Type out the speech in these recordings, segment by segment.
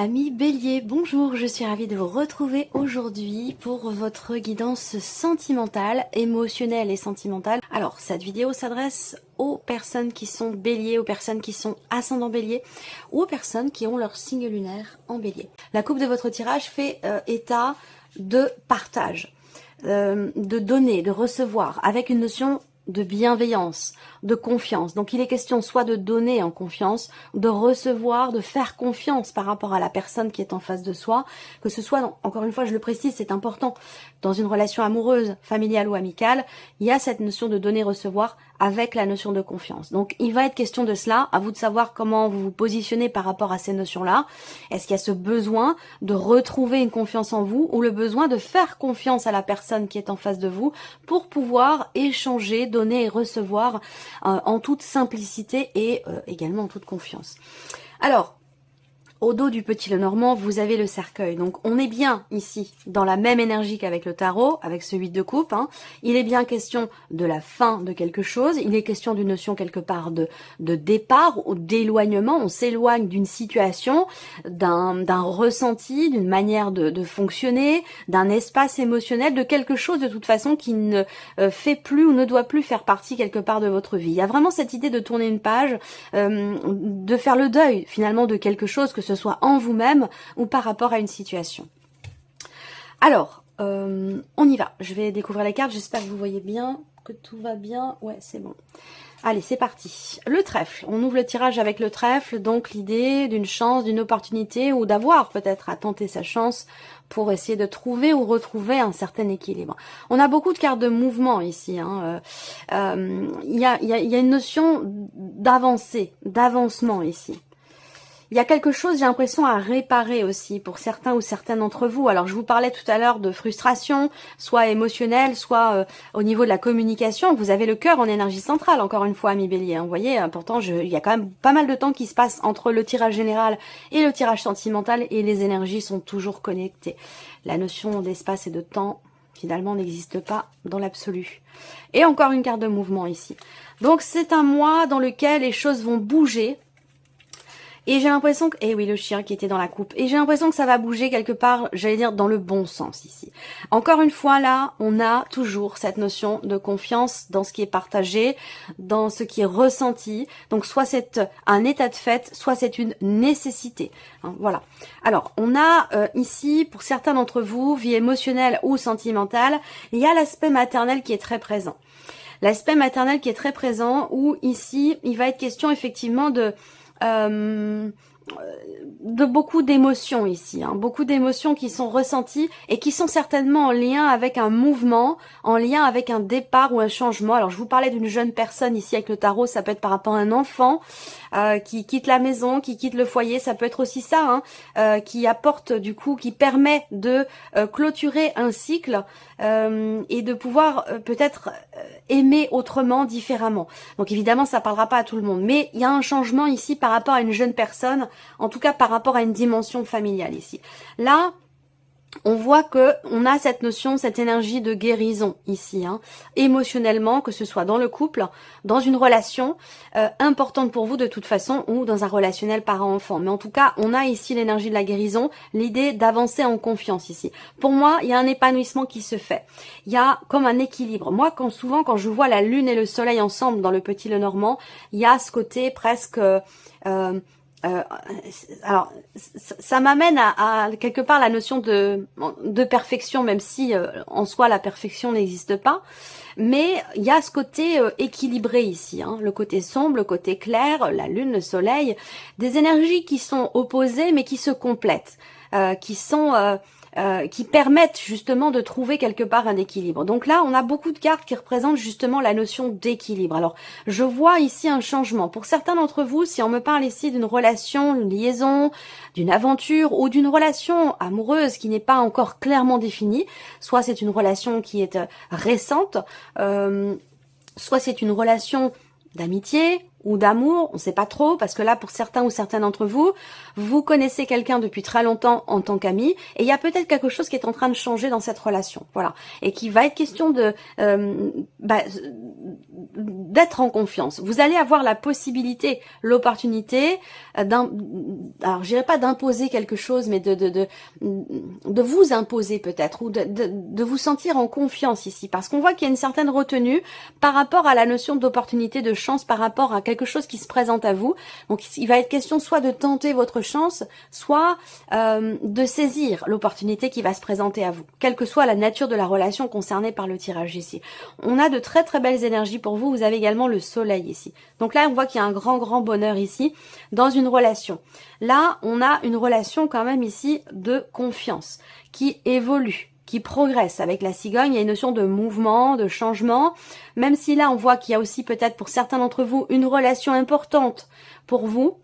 Amis Bélier, bonjour, je suis ravie de vous retrouver aujourd'hui pour votre guidance sentimentale, émotionnelle et sentimentale. Alors, cette vidéo s'adresse aux personnes qui sont Bélier, aux personnes qui sont ascendant Bélier ou aux personnes qui ont leur signe lunaire en Bélier. La coupe de votre tirage fait état de partage, de donner, de recevoir, avec une notion de bienveillance, de confiance. Donc il est question soit de donner en confiance, de recevoir, de faire confiance par rapport à la personne qui est en face de soi, que ce soit, encore une fois je le précise, c'est important, dans une relation amoureuse, familiale ou amicale, il y a cette notion de donner-recevoir avec la notion de confiance. Donc il va être question de cela, à vous de savoir comment vous vous positionnez par rapport à ces notions-là. Est-ce qu'il y a ce besoin de retrouver une confiance en vous ou le besoin de faire confiance à la personne qui est en face de vous pour pouvoir échanger, donner et recevoir en toute simplicité et également en toute confiance. Alors, au dos du petit Lenormand, vous avez le cercueil. Donc, on est bien ici dans la même énergie qu'avec le tarot, avec ce 8 de coupe. Il est bien question de la fin de quelque chose. Il est question d'une notion quelque part de départ ou d'éloignement. On s'éloigne d'une situation, d'un ressenti, d'une manière de fonctionner, d'un espace émotionnel, de quelque chose de toute façon qui ne fait plus ou ne doit plus faire partie quelque part de votre vie. Il y a vraiment cette idée de tourner une page, de faire le deuil finalement de quelque chose, que ce soit en vous-même ou par rapport à une situation. Alors, on y va. Je vais découvrir les cartes. J'espère que vous voyez bien, que tout va bien. Ouais, c'est bon. Allez, c'est parti. Le trèfle. On ouvre le tirage avec le trèfle. Donc, l'idée d'une chance, d'une opportunité ou d'avoir peut-être à tenter sa chance pour essayer de trouver ou retrouver un certain équilibre. On a beaucoup de cartes de mouvement ici. Il y a une notion d'avancée, d'avancement ici. Il y a quelque chose, j'ai l'impression, à réparer aussi pour certains ou certaines d'entre vous. Alors, je vous parlais tout à l'heure de frustration, soit émotionnelle, soit au niveau de la communication. Vous avez le cœur en énergie centrale, encore une fois, amis Bélier. Vous voyez, pourtant, il y a quand même pas mal de temps qui se passe entre le tirage général et le tirage sentimental et les énergies sont toujours connectées. La notion d'espace et de temps, finalement, n'existe pas dans l'absolu. Et encore une carte de mouvement ici. Donc, c'est un mois dans lequel les choses vont bouger. Et j'ai l'impression que, eh oui, le chien qui était dans la coupe. Et j'ai l'impression que ça va bouger quelque part, j'allais dire, dans le bon sens ici. Encore une fois, là, on a toujours cette notion de confiance dans ce qui est partagé, dans ce qui est ressenti. Donc, soit c'est un état de fait, soit c'est une nécessité. Voilà. Alors, on a ici, pour certains d'entre vous, vie émotionnelle ou sentimentale, il y a l'aspect maternel qui est très présent. L'aspect maternel qui est très présent, où ici, il va être question effectivement de beaucoup d'émotions ici, beaucoup d'émotions qui sont ressenties et qui sont certainement en lien avec un mouvement, en lien avec un départ ou un changement. Alors je vous parlais d'une jeune personne ici avec le tarot, ça peut être par rapport à un enfant qui quitte la maison, qui quitte le foyer, ça peut être aussi ça, qui apporte du coup, qui permet de clôturer un cycle et de pouvoir peut-être aimer autrement, différemment. Donc évidemment ça parlera pas à tout le monde, mais il y a un changement ici par rapport à une jeune personne, en tout cas par rapport à une dimension familiale ici. Là, on voit que on a cette notion, cette énergie de guérison ici, émotionnellement, que ce soit dans le couple, dans une relation importante pour vous de toute façon, ou dans un relationnel parent-enfant. Mais en tout cas, on a ici l'énergie de la guérison, l'idée d'avancer en confiance ici. Pour moi, il y a un épanouissement qui se fait. Il y a comme un équilibre. Moi, souvent, quand je vois la lune et le soleil ensemble dans le petit Lenormand, il y a ce côté presque... alors, ça m'amène à quelque part la notion de perfection, même si en soi la perfection n'existe pas. Mais il y a ce côté équilibré ici, le côté sombre, le côté clair, la lune, le soleil, des énergies qui sont opposées mais qui se complètent, qui permettent justement de trouver quelque part un équilibre. Donc là, on a beaucoup de cartes qui représentent justement la notion d'équilibre. Alors, je vois ici un changement. Pour certains d'entre vous, si on me parle ici d'une relation, d'une liaison, d'une aventure ou d'une relation amoureuse qui n'est pas encore clairement définie, soit c'est une relation qui est récente, soit c'est une relation d'amitié ou d'amour, on ne sait pas trop, parce que là, pour certains ou certaines d'entre vous, vous connaissez quelqu'un depuis très longtemps en tant qu'ami, et il y a peut-être quelque chose qui est en train de changer dans cette relation, voilà, et qui va être question de d'être en confiance. Vous allez avoir la possibilité, l'opportunité alors je dirais pas d'imposer quelque chose, mais de vous imposer peut-être, ou de vous sentir en confiance ici, parce qu'on voit qu'il y a une certaine retenue par rapport à la notion d'opportunité, de chance, par rapport à quelque chose qui se présente à vous. Donc il va être question soit de tenter votre chance, soit de saisir l'opportunité qui va se présenter à vous, quelle que soit la nature de la relation concernée par le tirage ici. On a de très très belles énergies pour vous. Vous avez également le soleil ici. Donc là, on voit qu'il y a un grand bonheur ici dans une relation. Là, on a une relation quand même ici de confiance qui évolue, qui progresse. Avec la cigogne, il y a une notion de mouvement, de changement. Même si là, on voit qu'il y a aussi peut-être pour certains d'entre vous une relation importante pour vous,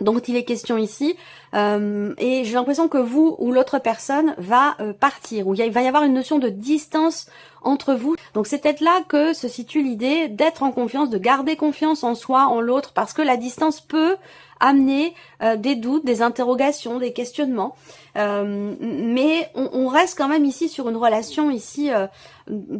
dont il est question ici, et j'ai l'impression que vous ou l'autre personne va partir, ou il va y avoir une notion de distance entre vous. Donc c'est peut-être là que se situe l'idée d'être en confiance, de garder confiance en soi, en l'autre, parce que la distance peut amener des doutes, des interrogations, des questionnements, mais on reste quand même ici sur une relation ici,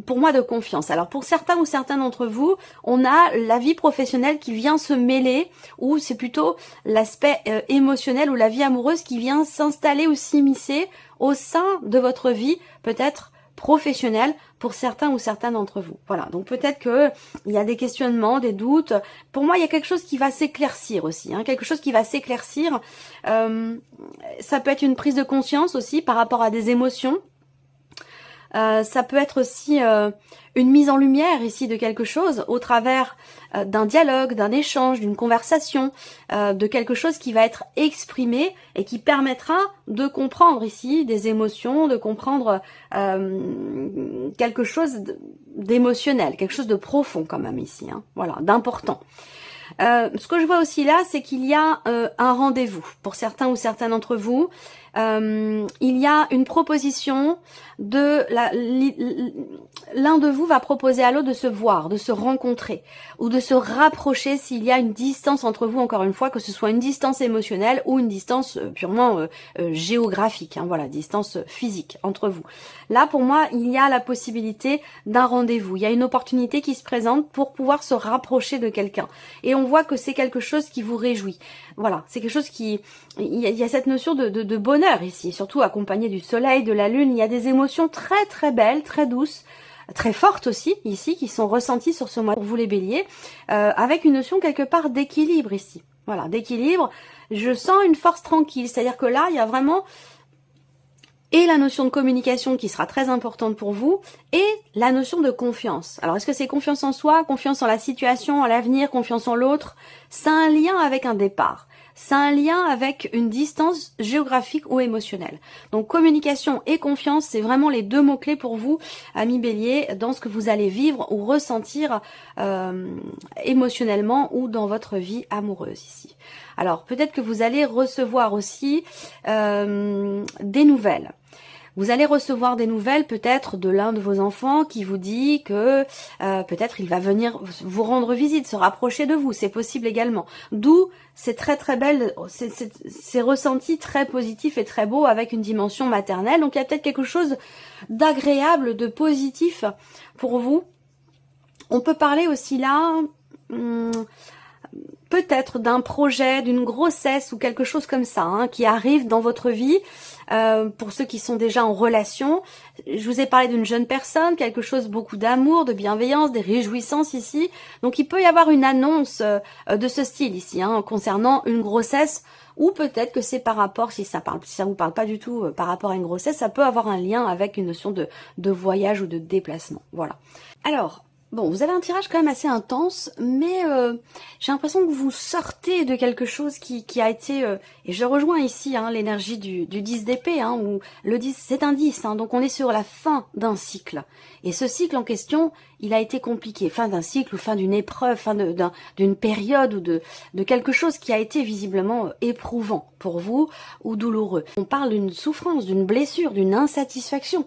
pour moi, de confiance. Alors pour certains ou certaines d'entre vous, on a la vie professionnelle qui vient se mêler, ou c'est plutôt l'aspect émotionnel ou la vie amoureuse qui vient s'installer ou s'immiscer au sein de votre vie, peut-être professionnelle, pour certains ou certaines d'entre vous. Voilà, donc peut-être que il y a des questionnements, des doutes. Pour moi, il y a quelque chose qui va s'éclaircir aussi, hein, quelque chose qui va s'éclaircir. Ça peut être une prise de conscience aussi par rapport à des émotions. Ça peut être aussi une mise en lumière ici de quelque chose au travers d'un dialogue, d'un échange, d'une conversation, de quelque chose qui va être exprimé et qui permettra de comprendre ici des émotions, de comprendre quelque chose d'émotionnel, quelque chose de profond quand même ici, hein, voilà, d'important. Ce que je vois aussi là, c'est qu'il y a un rendez-vous pour certains ou certaines d'entre vous. Il y a une proposition de l'un de vous va proposer à l'autre de se voir, de se rencontrer ou de se rapprocher s'il y a une distance entre vous, encore une fois, que ce soit une distance émotionnelle ou une distance purement géographique, hein, voilà, distance physique entre vous. Là, pour moi, il y a la possibilité d'un rendez-vous. Il y a une opportunité qui se présente pour pouvoir se rapprocher de quelqu'un. Et on voit que c'est quelque chose qui vous réjouit. Voilà, c'est quelque chose qui... Il y a cette notion de bonheur ici, surtout accompagné du soleil, de la lune. Il y a des émotions très très belles, très douces, très fortes aussi ici, qui sont ressenties sur ce mois pour vous les béliers, avec une notion quelque part d'équilibre ici. Voilà, d'équilibre. Je sens une force tranquille, c'est-à-dire que là, il y a vraiment... et la notion de communication qui sera très importante pour vous, et la notion de confiance. Alors, est-ce que c'est confiance en soi, confiance en la situation, en l'avenir, confiance en l'autre? C'est un lien avec un départ. C'est un lien avec une distance géographique ou émotionnelle. Donc, communication et confiance, c'est vraiment les deux mots-clés pour vous, amis bélier, dans ce que vous allez vivre ou ressentir émotionnellement ou dans votre vie amoureuse ici. Alors, peut-être que vous allez recevoir aussi des nouvelles. Vous allez recevoir des nouvelles peut-être de l'un de vos enfants qui vous dit que peut-être il va venir vous rendre visite, se rapprocher de vous, c'est possible également. D'où c'est très très belle, c'est ressenti très positif et très beau avec une dimension maternelle. Donc il y a peut-être quelque chose d'agréable, de positif pour vous. On peut parler aussi là... peut-être d'un projet, d'une grossesse ou quelque chose comme ça, hein, qui arrive dans votre vie, pour ceux qui sont déjà en relation. Je vous ai parlé d'une jeune personne, quelque chose, beaucoup d'amour, de bienveillance, des réjouissances ici. Donc il peut y avoir une annonce de ce style ici, hein, concernant une grossesse, ou peut-être que c'est par rapport, si ça vous parle pas du tout par rapport à une grossesse, ça peut avoir un lien avec une notion de voyage ou de déplacement. Voilà. Alors, bon, vous avez un tirage quand même assez intense, mais j'ai l'impression que vous sortez de quelque chose qui a été... et je rejoins ici hein, l'énergie du 10 d'épée, hein, où le 10, c'est un 10, hein, donc on est sur la fin d'un cycle. Et ce cycle en question, il a été compliqué. Fin d'un cycle ou fin d'une épreuve, fin d'une période ou de quelque chose qui a été visiblement éprouvant pour vous ou douloureux. On parle d'une souffrance, d'une blessure, d'une insatisfaction,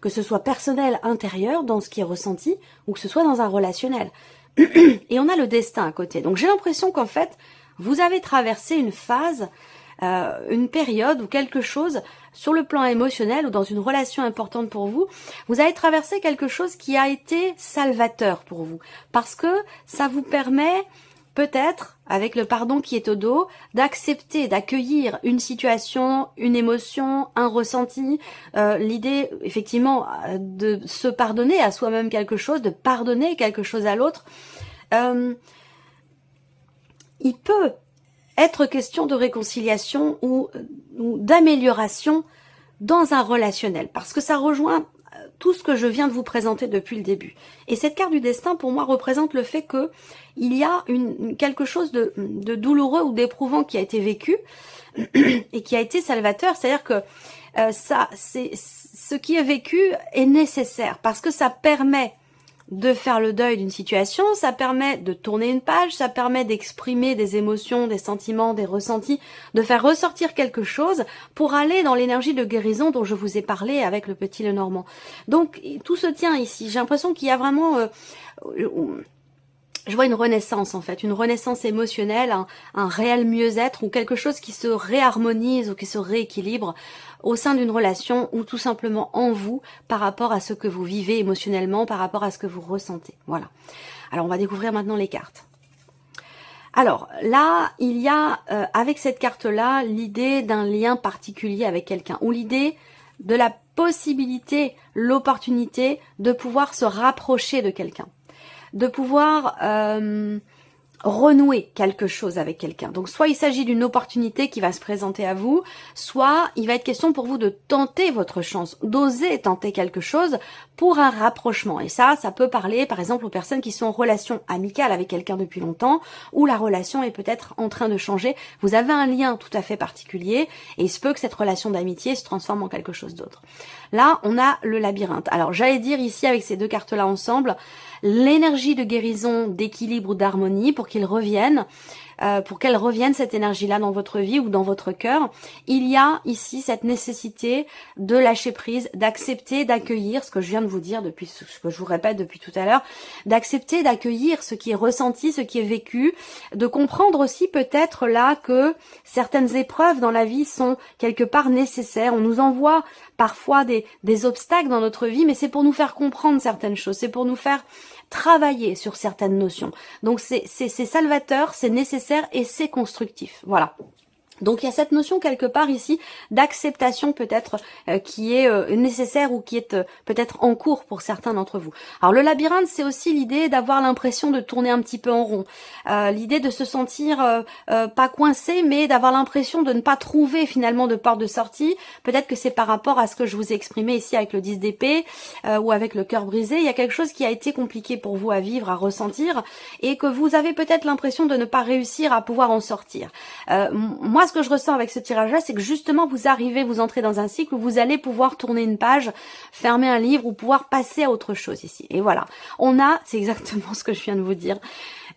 que ce soit personnel, intérieur, dans ce qui est ressenti, ou que ce soit dans un relationnel. Et on a le destin à côté. Donc j'ai l'impression qu'en fait, vous avez traversé une phase une période ou quelque chose sur le plan émotionnel ou dans une relation importante pour vous, vous avez traversé quelque chose qui a été salvateur pour vous. Parce que ça vous permet peut-être, avec le pardon qui est au dos, d'accepter, d'accueillir une situation, une émotion, un ressenti, l'idée effectivement de se pardonner à soi-même quelque chose, de pardonner quelque chose à l'autre. Il peut être question de réconciliation ou d'amélioration dans un relationnel, parce que ça rejoint tout ce que je viens de vous présenter depuis le début. Et cette carte du destin, pour moi, représente le fait que il y a quelque chose de douloureux ou d'éprouvant qui a été vécu et qui a été salvateur. C'est-à-dire que ce qui est vécu est nécessaire parce que ça permet de faire le deuil d'une situation, ça permet de tourner une page, ça permet d'exprimer des émotions, des sentiments, des ressentis, de faire ressortir quelque chose pour aller dans l'énergie de guérison dont je vous ai parlé avec le petit Lenormand. Donc tout se tient ici. J'ai l'impression qu'il y a vraiment... je vois une renaissance en fait, une renaissance émotionnelle, un réel mieux-être ou quelque chose qui se réharmonise ou qui se rééquilibre au sein d'une relation ou tout simplement en vous par rapport à ce que vous vivez émotionnellement, par rapport à ce que vous ressentez. Voilà. Alors on va découvrir maintenant les cartes. Alors là, il y a avec cette carte-là l'idée d'un lien particulier avec quelqu'un ou l'idée de la possibilité, l'opportunité de pouvoir se rapprocher de quelqu'un, de pouvoir renouer quelque chose avec quelqu'un. Donc soit il s'agit d'une opportunité qui va se présenter à vous, soit il va être question pour vous de tenter votre chance, d'oser tenter quelque chose pour un rapprochement. Et ça peut parler par exemple aux personnes qui sont en relation amicale avec quelqu'un depuis longtemps, où la relation est peut-être en train de changer. Vous avez un lien tout à fait particulier et il se peut que cette relation d'amitié se transforme en quelque chose d'autre. Là, on a le labyrinthe. Alors j'allais dire ici avec ces deux cartes-là ensemble, l'énergie de guérison, d'équilibre ou d'harmonie pour qu'ils reviennent, pour qu'elle revienne cette énergie-là dans votre vie ou dans votre cœur. Il y a ici cette nécessité de lâcher prise, d'accepter, d'accueillir ce que je viens de vous dire depuis, ce que je vous répète depuis tout à l'heure, d'accepter, d'accueillir ce qui est ressenti, ce qui est vécu, de comprendre aussi peut-être là que certaines épreuves dans la vie sont quelque part nécessaires. On nous envoie parfois des obstacles dans notre vie, mais c'est pour nous faire comprendre certaines choses, c'est pour nous faire travailler sur certaines notions. Donc c'est salvateur, c'est nécessaire et c'est constructif. Voilà. Donc il y a cette notion quelque part ici d'acceptation peut-être qui est nécessaire ou qui est peut-être en cours pour certains d'entre vous. Alors le labyrinthe, c'est aussi l'idée d'avoir l'impression de tourner un petit peu en rond, l'idée de se sentir pas coincé, mais d'avoir l'impression de ne pas trouver finalement de porte de sortie. Peut-être que c'est par rapport à ce que je vous ai exprimé ici avec le 10 d'épée ou avec le cœur brisé. Il y a quelque chose qui a été compliqué pour vous à vivre, à ressentir, et que vous avez peut-être l'impression de ne pas réussir à pouvoir en sortir. Moi, ce que je ressens avec ce tirage-là, c'est que justement vous entrez dans un cycle où vous allez pouvoir tourner une page, fermer un livre ou pouvoir passer à autre chose ici. Et voilà, c'est exactement ce que je viens de vous dire.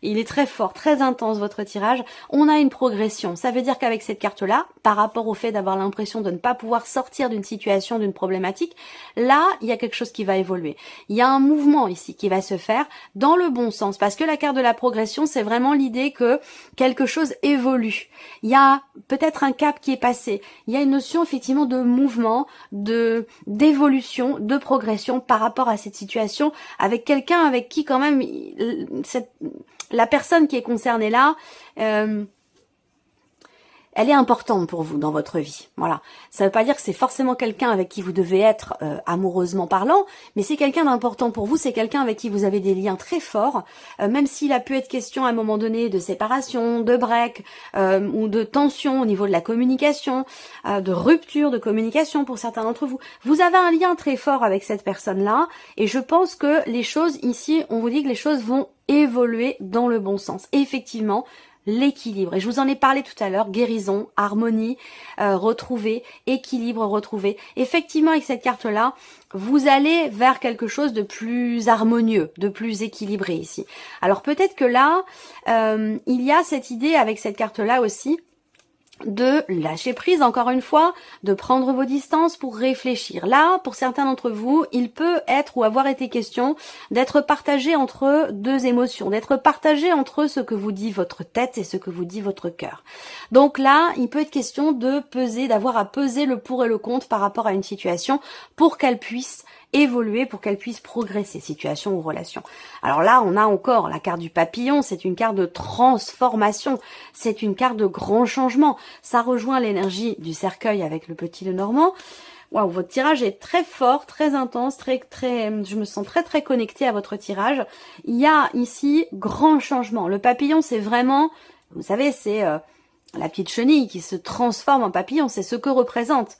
Il est très fort, très intense votre tirage. On a une progression. Ça veut dire qu'avec cette carte-là, par rapport au fait d'avoir l'impression de ne pas pouvoir sortir d'une situation, d'une problématique, là, il y a quelque chose qui va évoluer. Il y a un mouvement ici qui va se faire dans le bon sens. Parce que la carte de la progression, c'est vraiment l'idée que quelque chose évolue. Il y a peut-être un cap qui est passé. Il y a une notion effectivement de mouvement, d'évolution, de progression par rapport à cette situation avec quelqu'un avec qui quand même la personne qui est concernée là, elle est importante pour vous dans votre vie. Voilà. Ça ne veut pas dire que c'est forcément quelqu'un avec qui vous devez être amoureusement parlant, mais c'est quelqu'un d'important pour vous, c'est quelqu'un avec qui vous avez des liens très forts, même s'il a pu être question à un moment donné de séparation, de break, ou de tension au niveau de la communication, de rupture de communication pour certains d'entre vous. Vous avez un lien très fort avec cette personne-là, et je pense que les choses ici, on vous dit que les choses vont évoluer dans le bon sens. Et effectivement, l'équilibre. Et je vous en ai parlé tout à l'heure, guérison, harmonie, retrouver, équilibre, retrouver. Effectivement, avec cette carte-là, vous allez vers quelque chose de plus harmonieux, de plus équilibré ici. Alors peut-être que là, il y a cette idée avec cette carte-là aussi, de lâcher prise, encore une fois, de prendre vos distances pour réfléchir. Là, pour certains d'entre vous, il peut être ou avoir été question d'être partagé entre deux émotions, d'être partagé entre ce que vous dit votre tête et ce que vous dit votre cœur. Donc là, il peut être question de peser, d'avoir à peser le pour et le contre par rapport à une situation pour qu'elle puisse évoluer, pour qu'elle puisse progresser, situation ou relation. Alors là, on a encore la carte du papillon, c'est une carte de transformation, c'est une carte de grand changement. Ça rejoint l'énergie du cercueil avec le petit Lenormand. Waouh, votre tirage est très fort, très intense, je me sens très connectée à votre tirage. Il y a ici grand changement. Le papillon, c'est vraiment, vous savez, c'est la petite chenille qui se transforme en papillon, c'est ce que représente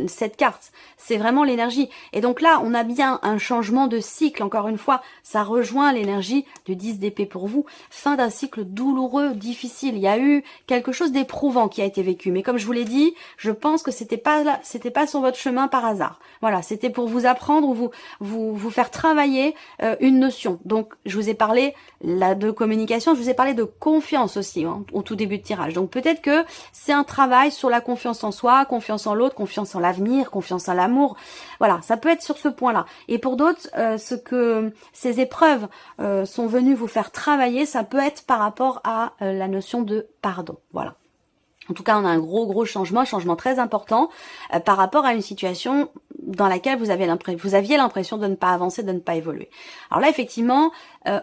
cette carte. C'est vraiment l'énergie. Et donc là, on a bien un changement de cycle. Encore une fois, ça rejoint l'énergie du 10 d'épée pour vous. Fin d'un cycle douloureux, difficile. Il y a eu quelque chose d'éprouvant qui a été vécu. Mais comme je vous l'ai dit, je pense que c'était pas sur votre chemin par hasard. Voilà, c'était pour vous apprendre ou vous faire travailler une notion. Donc, je vous ai parlé de communication, je vous ai parlé de confiance aussi hein, au tout début de tirage. Donc, peut-être que c'est un travail sur la confiance en soi, confiance en l'autre, confiance en l'avenir, confiance en l'amour. Voilà, ça peut être sur ce point-là. Et pour d'autres, ce que ces épreuves sont venues vous faire travailler, ça peut être par rapport à la notion de pardon. Voilà. En tout cas, on a un gros changement très important par rapport à une situation dans laquelle vous aviez l'impression de ne pas avancer, de ne pas évoluer. Alors là, effectivement,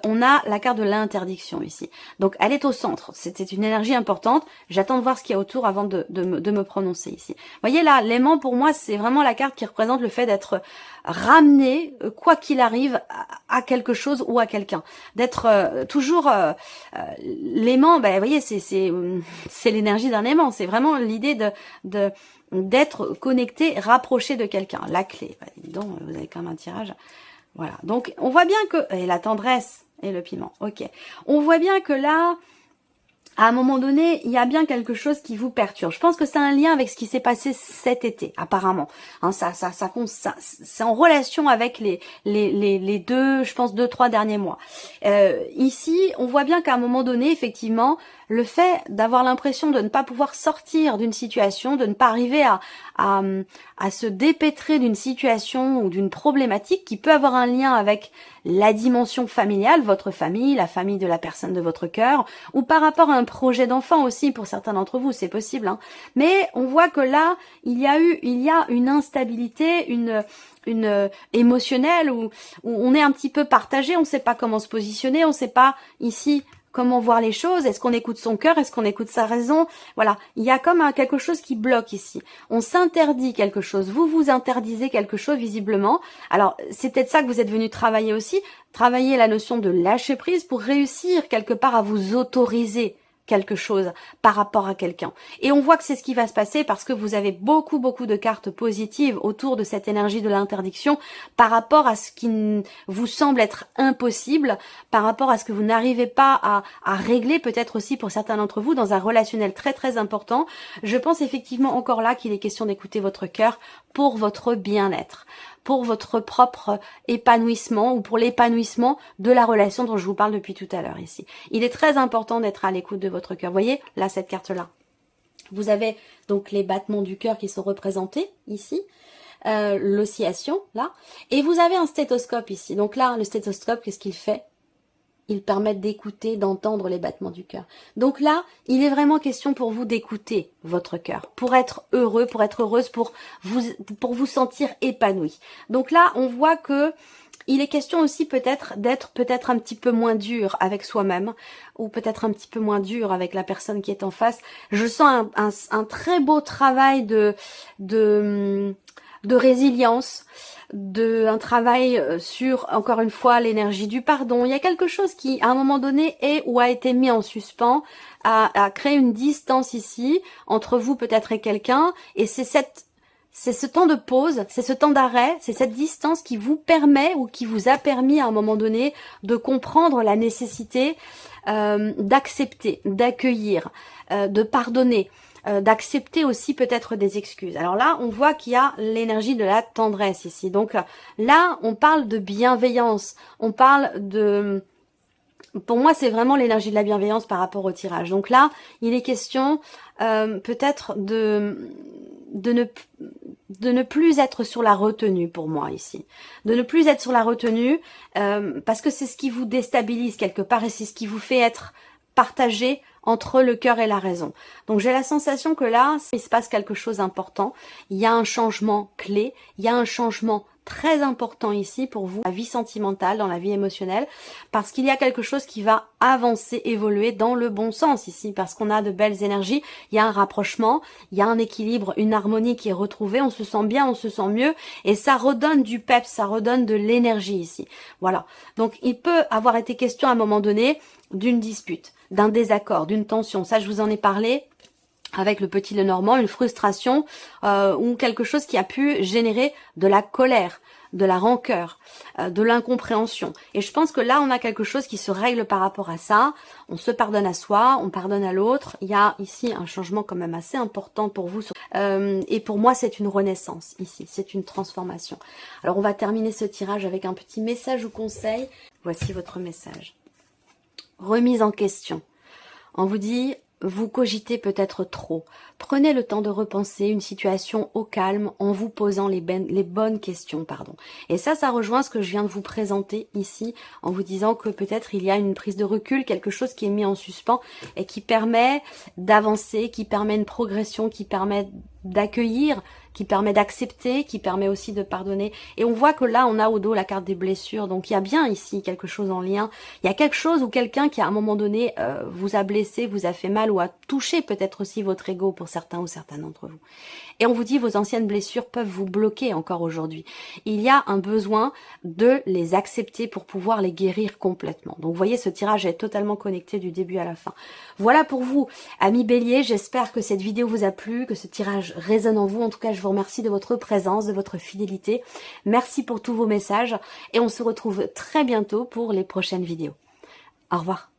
on a la carte de l'interdiction ici. Donc, elle est au centre. C'était une énergie importante. J'attends de voir ce qu'il y a autour avant de me prononcer ici. Vous voyez là, l'aimant, pour moi, c'est vraiment la carte qui représente le fait d'être ramené, quoi qu'il arrive, à quelque chose ou à quelqu'un. D'être toujours... l'aimant, ben, vous voyez, c'est l'énergie d'un aimant. C'est vraiment l'idée d'être connecté, rapproché de quelqu'un. La clé. Bah, dis donc, vous avez quand même un tirage. Voilà. Donc, on voit bien que... Et la tendresse et le piment. Ok. On voit bien que là... À un moment donné, il y a bien quelque chose qui vous perturbe. Je pense que c'est un lien avec ce qui s'est passé cet été, apparemment. Hein, c'est en relation avec les deux, je pense, 2-3 derniers mois. Ici, on voit bien qu'à un moment donné, effectivement, le fait d'avoir l'impression de ne pas pouvoir sortir d'une situation, de ne pas arriver à se dépêtrer d'une situation ou d'une problématique qui peut avoir un lien avec la dimension familiale, votre famille, la famille de la personne de votre cœur, ou par rapport à un projet d'enfant aussi pour certains d'entre vous, c'est possible. Hein. Mais on voit que là, il y a une instabilité, une émotionnelle où on est un petit peu partagé, on ne sait pas comment se positionner, on ne sait pas ici comment voir les choses, est-ce qu'on écoute son cœur, est-ce qu'on écoute sa raison, voilà, il y a comme quelque chose qui bloque ici, on s'interdit quelque chose, vous vous interdisez quelque chose visiblement, alors c'est peut-être ça que vous êtes venu travailler aussi, travailler la notion de lâcher prise pour réussir quelque part à vous autoriser quelque chose par rapport à quelqu'un. Et on voit que c'est ce qui va se passer parce que vous avez beaucoup de cartes positives autour de cette énergie de l'interdiction par rapport à ce qui vous semble être impossible, par rapport à ce que vous n'arrivez pas à régler peut-être aussi pour certains d'entre vous dans un relationnel très important. Je pense effectivement encore là qu'il est question d'écouter votre cœur pour votre bien-être, pour votre propre épanouissement ou pour l'épanouissement de la relation dont je vous parle depuis tout à l'heure ici. Il est très important d'être à l'écoute de votre cœur. Vous voyez, là, cette carte-là. Vous avez donc les battements du cœur qui sont représentés ici, l'oscillation, là, et vous avez un stéthoscope ici. Donc là, le stéthoscope, qu'est-ce qu'il fait ? Il permet d'écouter, d'entendre les battements du cœur. Donc là, il est vraiment question pour vous d'écouter votre cœur, pour être heureux, pour être heureuse, pour vous sentir épanoui. Donc là, on voit que il est question aussi peut-être d'être un petit peu moins dur avec soi-même, ou peut-être un petit peu moins dur avec la personne qui est en face. Je sens un très beau travail de résilience, un travail sur, encore une fois, l'énergie du pardon. Il y a quelque chose qui, à un moment donné, est ou a été mis en suspens, a créé une distance ici, entre vous peut-être et quelqu'un, et c'est ce temps de pause, c'est ce temps d'arrêt, c'est cette distance qui vous permet ou qui vous a permis à un moment donné de comprendre la nécessité d'accepter, d'accueillir, de pardonner, d'accepter aussi peut-être des excuses. Alors là, on voit qu'il y a l'énergie de la tendresse ici. Donc là, on parle de bienveillance, on parle pour moi, c'est vraiment l'énergie de la bienveillance par rapport au tirage. Donc là, il est question peut-être de ne plus être sur la retenue pour moi ici. De ne plus être sur la retenue parce que c'est ce qui vous déstabilise quelque part et c'est ce qui vous fait être partagé entre le cœur et la raison. Donc j'ai la sensation que là, il se passe quelque chose d'important. Il y a un changement clé, il y a un changement très important ici pour vous, la vie sentimentale, dans la vie émotionnelle, parce qu'il y a quelque chose qui va avancer, évoluer dans le bon sens ici, parce qu'on a de belles énergies, il y a un rapprochement, il y a un équilibre, une harmonie qui est retrouvée, on se sent bien, on se sent mieux, et ça redonne du peps, ça redonne de l'énergie ici. Voilà. Donc il peut avoir été question à un moment donné d'une dispute, d'un désaccord, d'une tension. Ça, je vous en ai parlé avec le petit Lenormand, une frustration ou quelque chose qui a pu générer de la colère, de la rancœur, de l'incompréhension. Et je pense que là, on a quelque chose qui se règle par rapport à ça. On se pardonne à soi, on pardonne à l'autre. Il y a ici un changement quand même assez important pour vous. Et pour moi, c'est une renaissance ici, c'est une transformation. Alors, on va terminer ce tirage avec un petit message ou conseil. Voici votre message. Remise en question. On vous dit... Vous cogitez peut-être trop. Prenez le temps de repenser une situation au calme en vous posant les bonnes questions. Et ça rejoint ce que je viens de vous présenter ici en vous disant que peut-être il y a une prise de recul, quelque chose qui est mis en suspens et qui permet d'avancer, qui permet une progression, qui permet d'accueillir, qui permet d'accepter, qui permet aussi de pardonner. Et on voit que là, on a au dos la carte des blessures. Donc, il y a bien ici quelque chose en lien. Il y a quelque chose ou quelqu'un qui, à un moment donné, vous a blessé, vous a fait mal ou a touché peut-être aussi votre ego pour certains ou certaines d'entre vous. Et on vous dit, vos anciennes blessures peuvent vous bloquer encore aujourd'hui. Il y a un besoin de les accepter pour pouvoir les guérir complètement. Donc, vous voyez, ce tirage est totalement connecté du début à la fin. Voilà pour vous, amis Bélier. J'espère que cette vidéo vous a plu, que ce tirage résonne en vous. En tout cas, je vous remercie de votre présence, de votre fidélité. Merci pour tous vos messages et on se retrouve très bientôt pour les prochaines vidéos. Au revoir.